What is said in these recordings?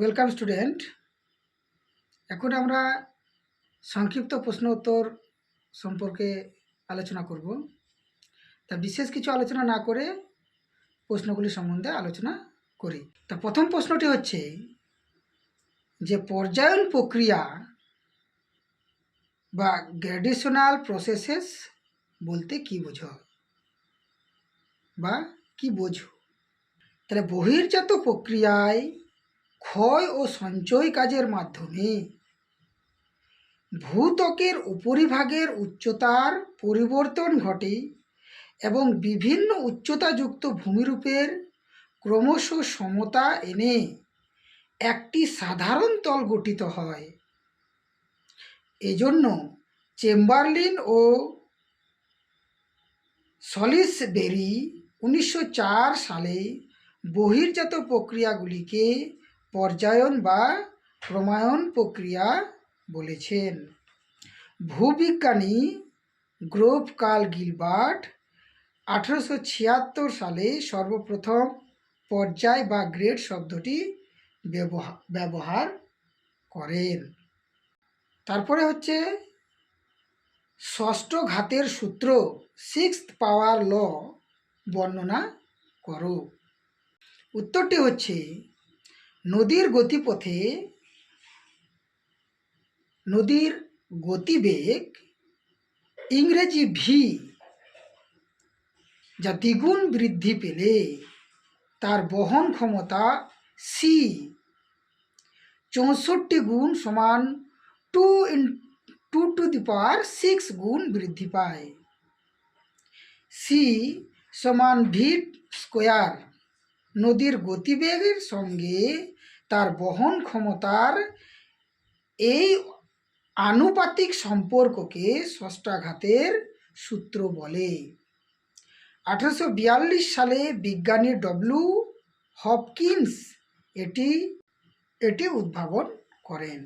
Welcome student. এখন আমরা সংক্ষিপ্ত প্রশ্ন উত্তর সম্পর্কে আলোচনা করব। তা বিশেষ কিছু আলোচনা না করে প্রশ্নগুলি সম্বন্ধে আলোচনা করি। তা প্রথম প্রশ্নটি হচ্ছে যে পর্যায়ন প্রক্রিয়া বা গ্র্যাডিশনাল প্রসেসেস বলতে কি বোঝো বা কি বোঝো। তাহলে বহির্জাত প্রক্রিয়ায় ক্ষয় ও সঞ্চয় কাজের মাধ্যমে ভূত্বকের উপরিভাগের উচ্চতার পরিবর্তন ঘটে এবং বিভিন্ন উচ্চতাযুক্ত ভূমিরূপের ক্রমশ সমতা এনে একটি সাধারণ তল গঠিত হয়। এজন্য চেম্বারলিন ও সলিসবেরি 1904 সালে বহির্জাত প্রক্রিয়াগুলিকে পর্যায়ন বা ক্রমায়ন প্রক্রিয়া বলেছেন। ভূবিজ্ঞানী গ্রোভ কার্ল গিলবার্ট 1876 সালে সর্বপ্রথম পর্যায় বা গ্রেড শব্দটি ব্যবহার করেন। তারপরে হচ্ছে ষষ্ঠ ঘাতের সূত্র, সিক্সথ পাওয়ার ল বর্ণনা করো। উত্তরটি হচ্ছে নদীর গতিপথে নদীর গতিবেগ ইংরেজি ভি যা দ্বিগুণ বৃদ্ধি পেলে তার বহন ক্ষমতা সি 64 গুণ সমান 2 × 10⁶ গুণ বৃদ্ধি পায়। সি সমান ভি স্কোয়ার নদীর গতিবেগের সঙ্গে তার বহন ক্ষমতার এই আনুপাতিক সম্পর্ককে ষষ্ঠাঘাতের সূত্র বলে। 1842 সালে বিজ্ঞানী ডব্লিউ হপকিন্স এটি উদ্ভাবন করেন।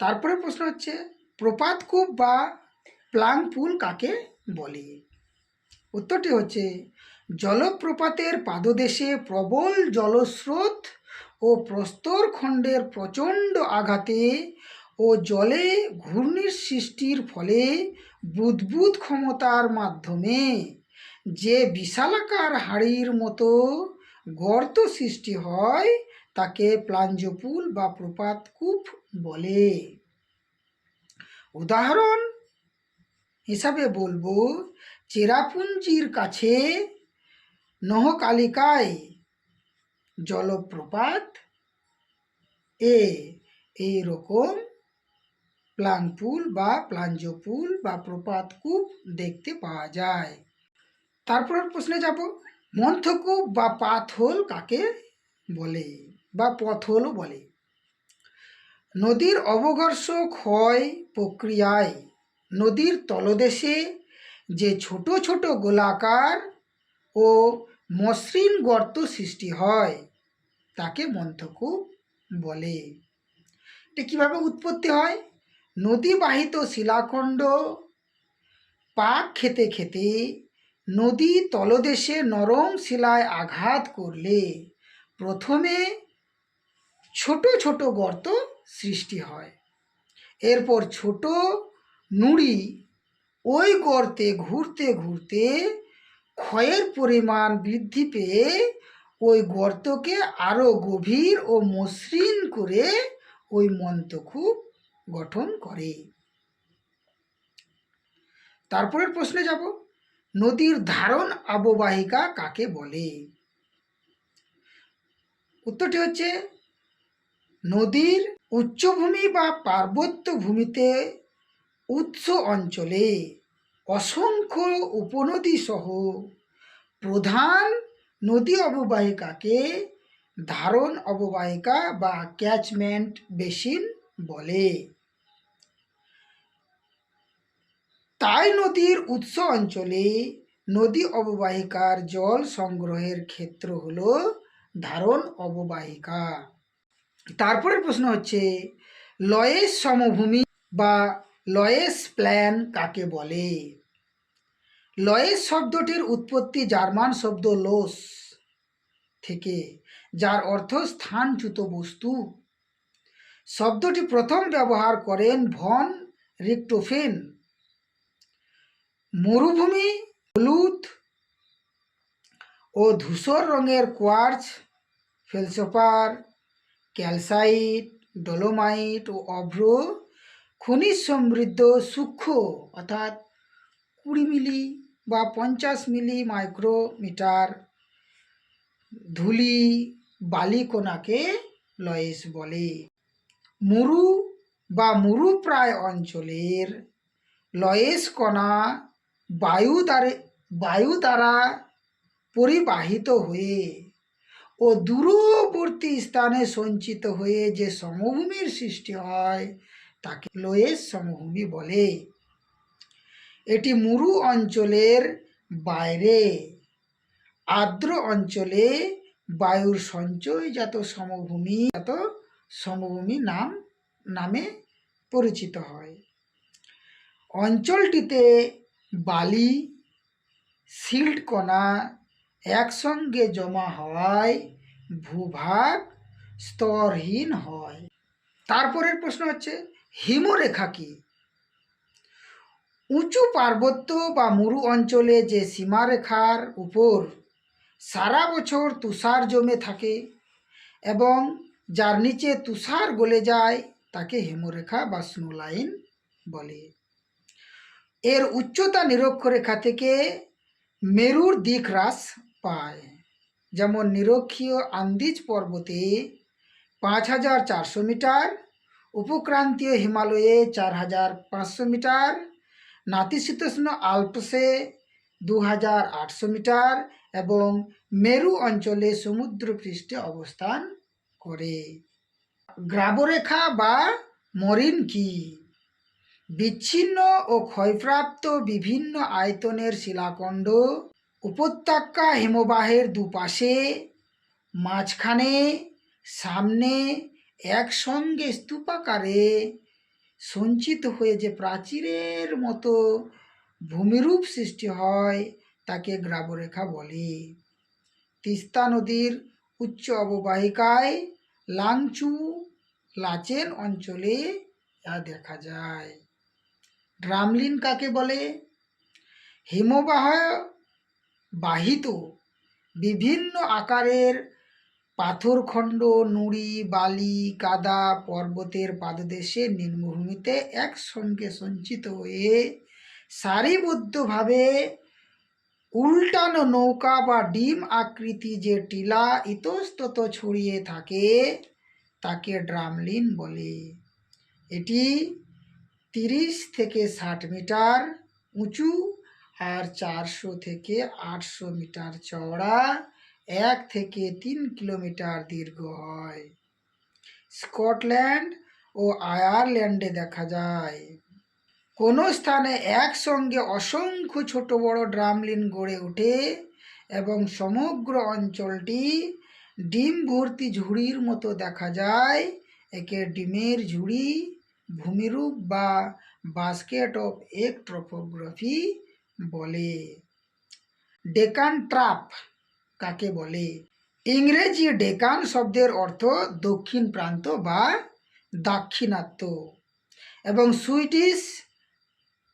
তারপরে প্রশ্ন হচ্ছে প্রপাতকূপ বা প্লাং পুল কাকে বলে। উত্তরটি হচ্ছে জলপ্রপাতের পাদদেশে প্রবল জলস্রোত ও প্রস্তরখণ্ডের প্রচণ্ড আঘাতে ও জলে ঘূর্ণির সৃষ্টির ফলে বুদবুদ ক্ষমতার মাধ্যমে যে বিশালাকার হাড়ির মতো গর্ত সৃষ্টি হয় তাকে প্লাঞ্জপুল বা প্রপাতকূপ বলে। উদাহরণ হিসাবে বলবো চেরাপুঞ্জির কাছে নহকালিকায় জলপ্রপাত এই রকম প্লাংপুল বা প্লাঞ্জপুল বা প্রপাতকূপ দেখতে পাওয়া যায়। তারপরের প্রশ্নে যাব মন্থকূপ বা পাথহোল কাকে বলে বা পথহোলও বলে। নদীর অবঘর্ষ ক্ষয় প্রক্রিয়ায় নদীর তলদেশে যে ছোট ছোট গোলাকার ও মসৃণ গর্ত সৃষ্টি হয় তাকে মন্থকূপ বলে। এটা কীভাবে উৎপত্তি হয়? নদীবাহিত শিলাখণ্ড পাক খেতে খেতে নদী তলদেশে নরম শিলায় আঘাত করলে প্রথমে ছোট ছোট গর্ত সৃষ্টি হয়। এরপর ছোট নুড়ি ওই গর্তে ঘুরতে ঘুরতে ক্ষয়ের পরিমাণ বৃদ্ধি পেয়ে ওই গর্তকে আরও গভীর ও মসৃণ করে ওই মন্থকূপ গঠন করে। তারপরের প্রশ্নে যাব নদীর ধারণ অববাহিকা কাকে বলে। উত্তরটি হচ্ছে নদীর উচ্চভূমি বা পার্বত্য ভূমিতে উৎস অঞ্চলে অসংখ্য উপনদী সহ প্রধান নদী অববাহিকাকে ধারণ অববাহিকা বা ক্যাচমেন্ট বেসিন বলে। তাই নদীর উৎস অঞ্চলে নদী অববাহিকার জল সংগ্রহের ক্ষেত্র হল ধারণ অববাহিকা। তারপরের প্রশ্ন হচ্ছে লয়েস সমভূমি বা লয়েস প্ল্যান কাকে বলে। লয়েস শব্দটির উৎপত্তি জার্মান শব্দ লোস থেকে, যার অর্থ স্থানচ্যুত বস্তু। শব্দটি প্রথম ব্যবহার করেন ভন রিক্টোফেন। মরুভূমি, হলুদ ও ধূসর রঙের কোয়ার্চ, ফেলসপার, ক্যালসাইট, ডলোমাইট ও অভ্র খনিজ সমৃদ্ধ সূক্ষ্ম অর্থাৎ 20 মিলি বা 50 মিলি মাইক্রোমিটার ধূলি বালিকণাকে লয়েস বলে। মরু বা মরুপ্রায় অঞ্চলের লয়েস কণা বায়ু দ্বারা পরিবাহিত হয়ে ও দূরবর্তী স্থানে সঞ্চিত হয়ে যে সমভূমির সৃষ্টি হয় তাকে লয়েস সমভূমি বলে। এটি মরু অঞ্চলের বাইরে আর্দ্র অঞ্চলে বায়ুর সঞ্চয়জাত সমভূমি নামে পরিচিত হয়। অঞ্চলটিতে বালি, সিল্ট কণা একসঙ্গে জমা হওয়ায় ভূভাগ স্তরহীন হয়। তারপরের প্রশ্ন হচ্ছে হিমরেখা কি? উঁচু পার্বত্য বা মরু অঞ্চলে যে সীমারেখার উপর সারা বছর তুষার জমে থাকে এবং যার নিচে তুষার গলে যায় তাকে হিমরেখা বা স্নো লাইন বলে। এর উচ্চতা নিরক্ষরেখা থেকে মেরুর দিক হ্রাস পায়। যেমন নিরক্ষীয় আন্দিজ পর্বতে 5400 মিটার, উপক্রান্তীয় হিমালয়ে 4500 মিটার, নাতিশীতোষ্ণ আল্পসে 2800 মিটার এবং মেরু অঞ্চলে সমুদ্রপৃষ্ঠে অবস্থান করে। গ্রাবরেখা বা মরিন কি? বিচ্ছিন্ন ও ক্ষয়প্রাপ্ত বিভিন্ন আয়তনের শিলাখণ্ড উপত্যকা হিমবাহের দুপাশে, মাঝখানে, সামনে একসঙ্গে স্তূপাকারে সঞ্চিত হয়ে যে প্রাচীরের মতো ভূমিরূপ সৃষ্টি হয় তাকে গ্রাবরেখা বলে। তিস্তা নদীর উচ্চ অববাহিকায় লাংচু লাচেন অঞ্চলে তা দেখা যায়। ড্রামলিন কাকে বলে? হিমবাহ বাহিত বিভিন্ন আকারের পাথরখণ্ড, নুড়ি, বালি, কাদা পর্বতের পাদদেশে নিম্নভূমিতে একসঙ্গে সঞ্চিত হয়ে সারিবদ্ধভাবে উল্টানো নৌকা বা ডিম আকৃতি যে টিলা ইতস্তত ছড়িয়ে থাকে তাকে ড্রামলিন বলে। এটি 30 থেকে 60 মিটার উঁচু আর 400 থেকে 800 মিটার চওড়া, 1 থেকে 3 কিলোমিটার দীর্ঘ হয়। স্কটল্যান্ড ও আয়ারল্যান্ডে দেখা যায়। কোনো স্থানে একসঙ্গে অসংখ্য ছোট বড় ড্রামলিন গড়ে ওঠে এবং সমগ্র অঞ্চলটি ডিম ভর্তি ঝুড়ির মতো দেখা যায়। একে ডিমের ঝুড়ি ভূমিরূপ বা বাস্কেট অফ এগ ট্রপোগ্রাফি বলে। ডেকান ট্রাপ কাকে বলে? ইংরেজি ডেকান শব্দের অর্থ দক্ষিণ প্রান্ত বা দাক্ষিণাত্য এবং সুইডিশ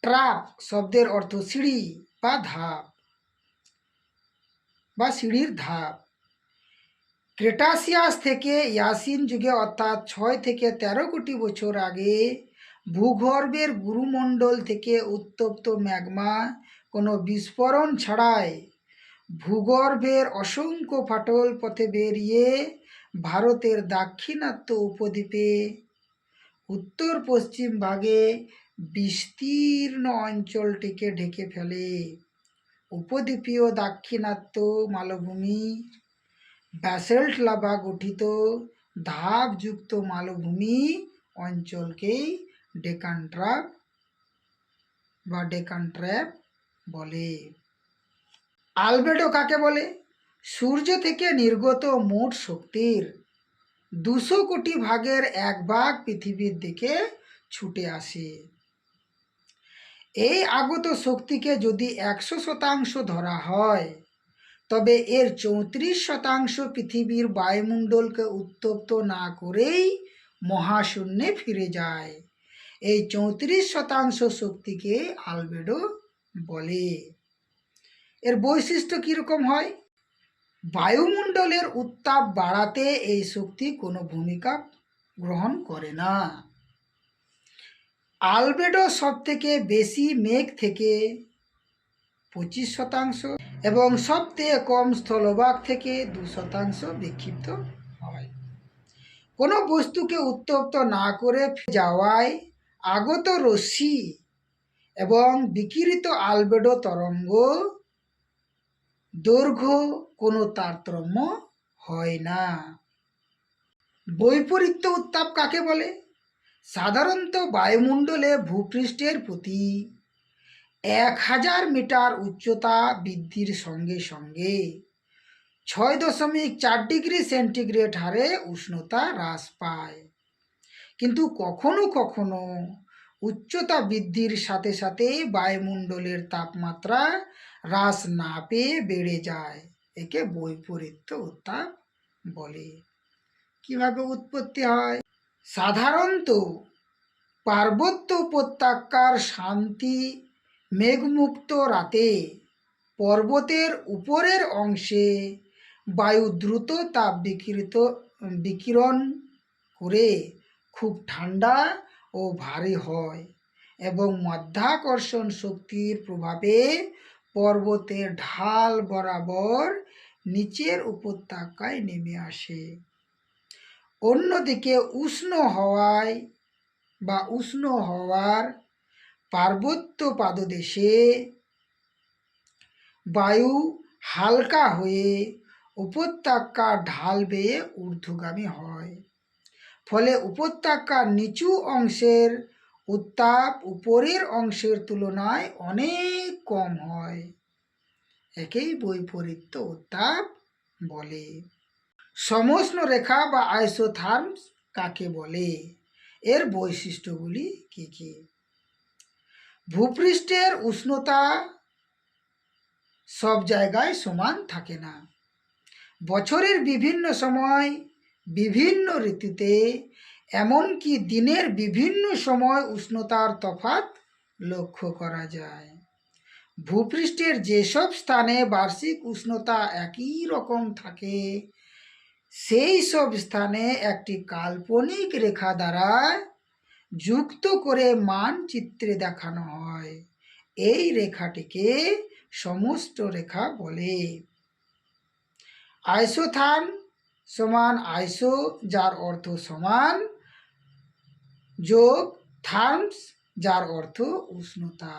ট্রাপ শব্দের অর্থ সিঁড়ি বা ধাপ বা সিঁড়ির ধাপ। ক্রেটাসিয়াস থেকে ইয়াসিন যুগে অর্থাৎ 6 থেকে 13 কোটি বছর আগে ভূগর্ভের গুরুমণ্ডল থেকে উত্তপ্ত ম্যাগমা কোনো বিস্ফোরণ ছাড়াই ভূগর্ভের অসংখ্য ফাটল পথে বেরিয়ে ভারতের দাক্ষিণাত্য উপদ্বীপে উত্তর পশ্চিম ভাগে বিস্তীর্ণ অঞ্চলটিকে ঢেকে ফেলে। উপদ্বীপীয় দাক্ষিণাত্য মালভূমি ব্যাসল্ট লাভা গঠিত ধাপযুক্ত মালভূমি অঞ্চলকেই ডেকান ট্রাপ বা ডেকান ট্র্যাপ বলে। আলবেডো কাকে বলে? সূর্য থেকে নির্গত মোট শক্তির 200 কোটি ভাগের 1 ভাগ পৃথিবীর দিকে ছুটে আসে। এই আগত শক্তিকে যদি 100% ধরা হয় তবে এর 34% পৃথিবীর বায়ুমণ্ডলকে উত্তপ্ত না করেই মহাশূন্যে ফিরে যায়। এই 34% শক্তিকে আলবেডো বলে। এর বৈশিষ্ট্য কীরকম হয়? বায়ুমণ্ডলের উত্তাপ বাড়াতে এই শক্তি কোনো ভূমিকা গ্রহণ করে না। আলবেডো সবথেকে বেশি মেঘ থেকে 25% এবং সবথেকে কম স্থলভাগ থেকে 2% বিক্ষিপ্ত হয়। কোনো বস্তুকে উত্তপ্ত না করে যাওয়ায় আগত রশ্মি এবং বিকিরিত আলবেডো তরঙ্গ দৈর্ঘ্য কোনো তারতম্য হয় না। বৈপরীত্য উত্তাপ কাকে বলে? সাধারণত বায়ুমণ্ডলে ভূপৃষ্ঠের প্রতি 1000 মিটার উচ্চতা বৃদ্ধির সঙ্গে সঙ্গে 6.4 ডিগ্রি সেন্টিগ্রেড হারে উষ্ণতা হ্রাস পায়। কিন্তু কখনো কখনো উচ্চতা বৃদ্ধির সাথে সাথে বায়ুমণ্ডলের তাপমাত্রা হ্রাস না পেয়ে বেড়ে যায়। একে বৈপরীত্য উত্তাপ বলে। কিভাবে উৎপত্তি হয়? সাধারণত পার্বত্য উপত্যকার শান্তি মেঘমুক্ত রাতে পর্বতের উপরের অংশে বায়ু দ্রুত তাপ বিকিরণ করে খুব ঠান্ডা ও ভারী হয় এবং মাধ্যাকর্ষণ শক্তির প্রভাবে পর্বতের ঢাল বরাবর নিচের উপত্যকায় নেমে আসে। অন্যদিকে উষ্ণ হওয়ার পার্বত্য পাদদেশে বায়ু হালকা হয়ে উপত্যকার ঢাল বেয়ে ঊর্ধ্বগামী হয়। ফলে উপত্যকার নিচু অংশের উত্তাপ উপরের অংশের তুলনায় অনেক কম হয়। একেই বৈপরীত্য উত্তাপ বলে। সমোষ্ণ রেখা বা আইসোথার্মস কাকে বলে? এর বৈশিষ্ট্যগুলি কি কি? ভূপৃষ্ঠের উষ্ণতা সব জায়গায় সমান থাকে না। বছরের বিভিন্ন সময় বিভিন্ন ঋতুতে এমনকি দিনের বিভিন্ন সময় উষ্ণতার তফাৎ লক্ষ্য করা যায়। ভূপৃষ্ঠের যেসব স্থানে বার্ষিক উষ্ণতা একই রকম থাকে সেই সব স্থানে একটি কাল্পনিক রেখা দ্বারা যুক্ত করে মানচিত্রে দেখানো হয়। এই রেখাটিকে সমোষ্ণ রেখা বলে। আইসোথার্ম সমান আইসো যার অর্থ সমান যোগ থার্মস যার অর্থ উষ্ণতা।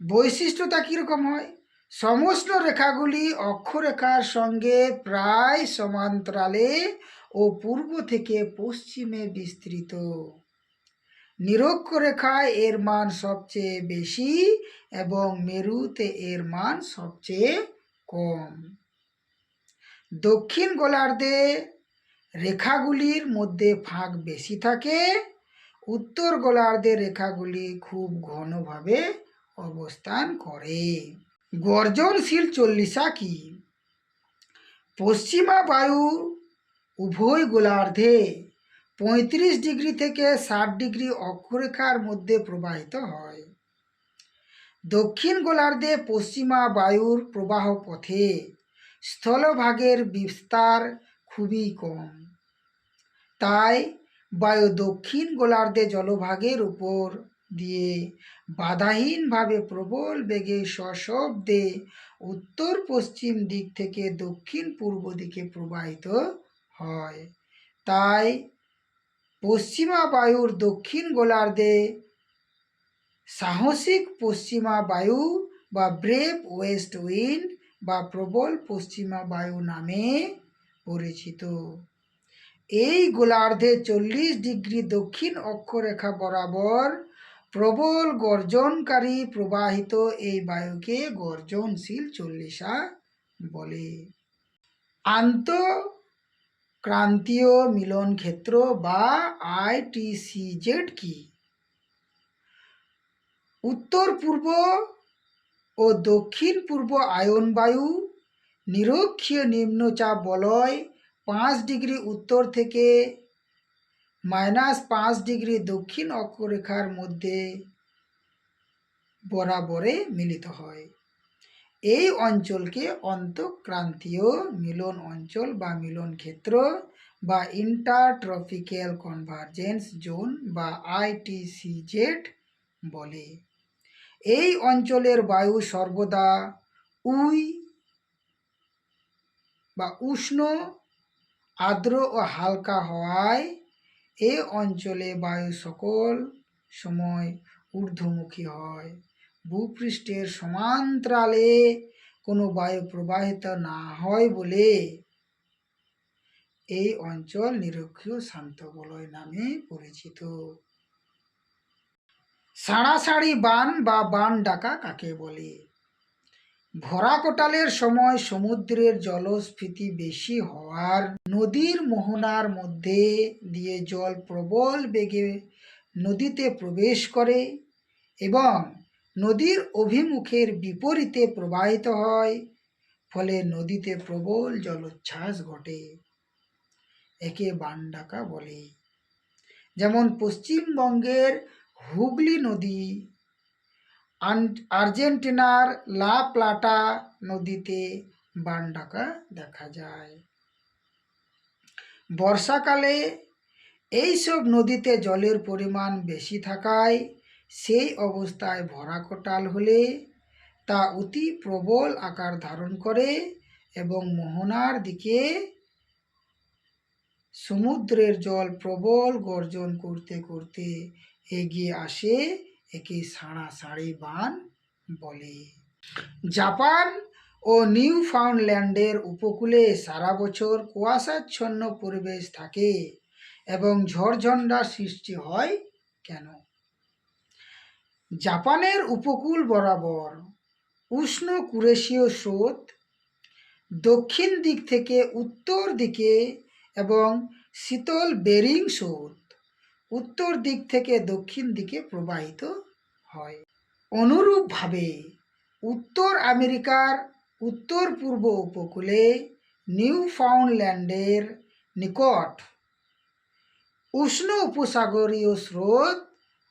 বৈশিষ্ট্যতা কীরকম হয়? সমোষ্ণ রেখাগুলি অক্ষরেখার সঙ্গে প্রায় সমান্তরালে ও পূর্ব থেকে পশ্চিমে বিস্তৃত। নিরক্ষরেখায় এর মান সবচেয়ে বেশি এবং মেরুতে এর মান সবচেয়ে কম। দক্ষিণ গোলার্ধে রেখাগুলির মধ্যে ফাঁক বেশি থাকে। উত্তর গোলার্ধে রেখাগুলি খুব ঘনভাবে অবস্থান করে। গর্জনশীল চল্লিশা কি? পশ্চিমা বায়ু উভয় গোলার্ধে 35 ডিগ্রি থেকে 60 ডিগ্রি অক্ষরেখার মধ্যে প্রবাহিত হয়। দক্ষিণ গোলার্ধে পশ্চিমা বায়ুর প্রবাহ পথে স্থলভাগের বিস্তার খুবই কম। তাই বায়ু দক্ষিণ গোলার্ধে জলভাগের উপর দিয়ে বাধাহীনভাবে প্রবল বেগে সশব্দে উত্তর পশ্চিম দিক থেকে দক্ষিণ পূর্ব দিকে প্রবাহিত হয়। তাই পশ্চিমা বায়ুর দক্ষিণ গোলার্ধে সাহসিক পশ্চিমা বায়ু বা ব্রেভ ওয়েস্ট উইন্ড বা প্রবল পশ্চিমা বায়ু নামে পরিচিত। এই গোলার্ধে 40 ডিগ্রি দক্ষিণ অক্ষরেখা বরাবর প্রবল গর্জনকারী প্রবাহিত এই বায়ুকে গর্জনশীল চল্লিশা বলে। আন্তঃক্রান্তীয় মিলন ক্ষেত্র বা ITCZ কি? উত্তর পূর্ব ও দক্ষিণ পূর্ব আয়ন বায়ু নিরক্ষীয় নিম্নচাপ বলয় 5 ডিগ্রি উত্তর থেকে -5 ডিগ্রি দক্ষিণ অক্ষরেখার মধ্যে বরাবরে মিলিত হয়। এই অঞ্চলকে অন্তঃক্রান্তীয় মিলন অঞ্চল বা মিলন ক্ষেত্র বা ইন্টারট্রপিক্যাল কনভারজেন্স জোন বা ITCZ বলে। এই অঞ্চলের বায়ু সর্বদা উষ্ণ, আর্দ্র ও হালকা হওয়ায় এ অঞ্চলে বায়ু সকল সময় ঊর্ধ্বমুখী হয়। ভূপৃষ্ঠের সমান্তরালে কোনো বায়ু প্রবাহিত না হয় বলে এই অঞ্চল নিরক্ষীয় শান্ত বলয় নামে পরিচিত। সাড়াসাড়ি বান বা বান ডাকা কাকে বলে? ভরা কোটালের সময় সমুদ্রের জলস্ফীতি বেশি হওয়ার নদীর মোহনার মধ্যে দিয়ে জল প্রবল বেগে নদীতে প্রবেশ করে এবং নদীর অভিমুখের বিপরীতে প্রবাহিত হয়, ফলে নদীতে প্রবল জলোচ্ছ্বাস ঘটে। একে বান ডাকা বলে। যেমন পশ্চিমবঙ্গের হুগলি নদী, আর্জেন্টিনার লা প্লাটা নদীতে বান ডাকা দেখা যায়। বর্ষাকালে এইসব নদীতে জলের পরিমাণ বেশি থাকায় সেই অবস্থায় ভরা কোটাল হলে তা অতি প্রবল আকার ধারণ করে এবং মোহনার দিকে সমুদ্রের জল প্রবল গর্জন করতে করতে এগিয়ে আসে। একে সাড়াসাড়ি বান বলে। জাপান ও নিউ ফাউন্ডল্যান্ডের উপকূলে সারা বছর কুয়াশাচ্ছন্ন পরিবেশ থাকে এবং ঝড়ঝঞ্ঝার সৃষ্টি হয় কেন? জাপানের উপকূল বরাবর উষ্ণ কুরেশীয় স্রোত দক্ষিণ দিক থেকে উত্তর দিকে এবং শীতল বেরিং স্রোত উত্তর দিক থেকে দক্ষিণ দিকে প্রবাহিত হয়। অনুরূপভাবে উত্তর আমেরিকার উত্তর পূর্ব উপকূলে নিউ ফাউন্ডল্যান্ডের নিকট উষ্ণ উপসাগরীয় স্রোত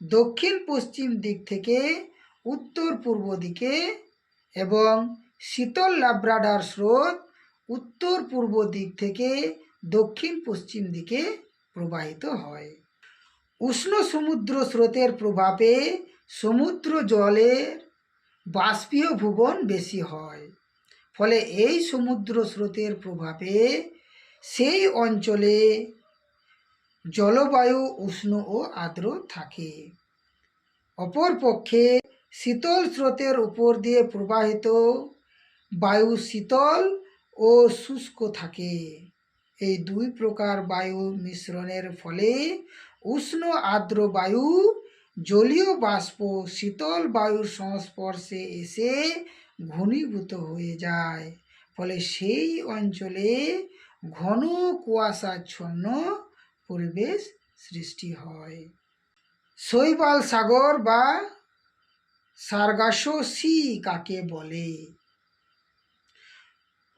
দক্ষিণ পশ্চিম দিক থেকে উত্তর পূর্ব দিকে এবং শীতল লাব্রাডর স্রোত উত্তর পূর্ব দিক থেকে দক্ষিণ পশ্চিম দিকে প্রবাহিত হয়। উষ্ণ সমুদ্র স্রোতের প্রভাবে সমুদ্র জলের বাষ্পীভবন বেশি হয়, ফলে এই সমুদ্র স্রোতের প্রভাবে সেই অঞ্চলে জলবায়ু উষ্ণ ও আর্দ্র থাকে। অপরপক্ষে শীতল স্রোতের উপর দিয়ে প্রবাহিত বায়ু শীতল ও শুষ্ক থাকে। এই দুই প্রকার বায়ু মিশ্রণের ফলে উষ্ণ আর্দ্র বায়ু জলীয় বাষ্প শীতল বায়ুর সংস্পর্শে এসে ঘনীভূত হয়ে যায়, ফলে সেই অঞ্চলে ঘন কুয়াশাচ্ছন্ন পরিবেশ সৃষ্টি হয়। শৈবাল সাগর বা সার্গাসো সি কাকে বলে?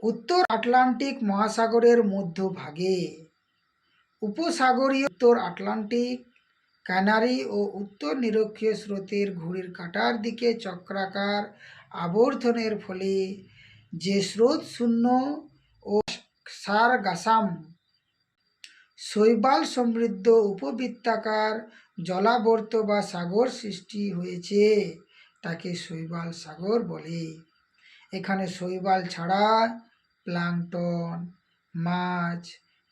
উত্তর আটলান্টিক মহাসাগরের মধ্যভাগে উপসাগরীয় উত্তর আটলান্টিক, ক্যানারি ও উত্তর নিরক্ষীয় স্রোতের ঘড়ির কাঁটার দিকে চক্রাকার আবর্তনের ফলে যে স্রোত শূন্য ও সারগাসাম শৈবাল সমৃদ্ধ উপবৃত্তাকার জলাবর্ত বা সাগর সৃষ্টি হয়েছে তাকে শৈবাল সাগর বলে। এখানে শৈবাল ছাড়া প্লাঙ্কটন, মাছ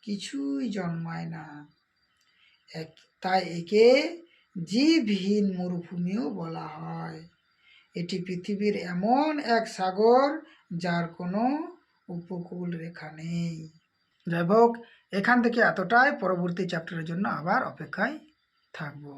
কিছুই জন্মায় না, তাই একে জীবহীন মরুভূমিও বলা হয়। এটি পৃথিবীর এমন এক সাগর যার কোনো উপকূল রেখা নেই। যাই হোক, এখান থেকে এতটাই। পরবর্তী চ্যাপ্টারের জন্য আবার অপেক্ষায় থাকবো।